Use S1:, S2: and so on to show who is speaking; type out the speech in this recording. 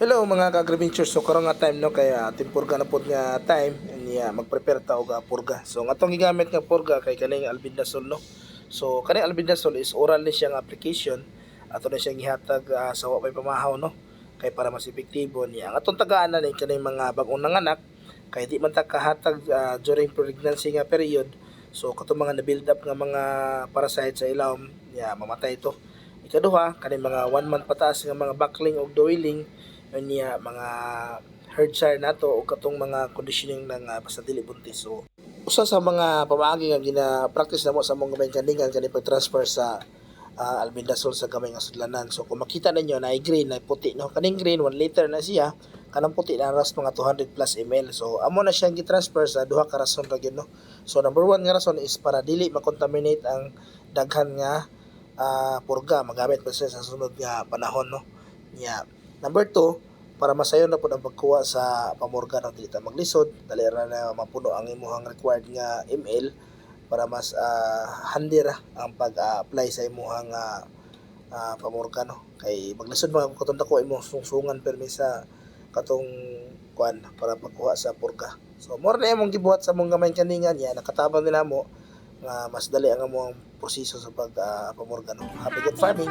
S1: Hello mga ka-agriculture. So karon nga time no kaya timpurga na pod nga time niya mag-prepare ta og purga. So ang atong gigamit nga purga kay kaning albendazole no. So kaning albendazole is oral ni siyang application ato na siyang gihatag sa wa pay pamahaw no. Kay para mas epektibo niya. Ang atong tagaan na ni kaning mga bag-ong nanganak kay di man ta kahatag during pregnancy nga period. So katong mga na-build up nga mga parasite sa ilawom niya mamatay ito. Ikaduha kaning mga 1 month pataas nga mga backling o dowelling niya mga herdshire nato o katong mga conditioning ng basta dili buntis. So usa sa mga pamaagi nga gina-practice namo sa mong gamay kaningan kani pag-transfer sa albendazole sa gamay nga sudlanan. So kung makita ninyo na green na puti no, kaning green 1 liter na siya, kanang puti na ras mga 200 plus ml. So amo na siyang gi-transfer sa duha ka rason ra gyud no. So number 1 nga rason is para dili ma-contaminate ang daghan nga purga magamit pa siya sa sunod nga panahon no. Yeah. Number 2, para masayo na po ang pagkuha sa pamorga ng dili ta maglisod, dali ra na mapuno ang imuhang required nga ml para mas handy ra ang pag-apply sa imuhang pamorga no. Kay maglisod mga katong dako imo sungsungan permi sa katong kuan para pagkuha sa purga. So more na imong gibuhat sa mong gamay kaningan ya nakatabang nila mo nga mas dali ang among proseso sa pag pamorga no. Happy good farming.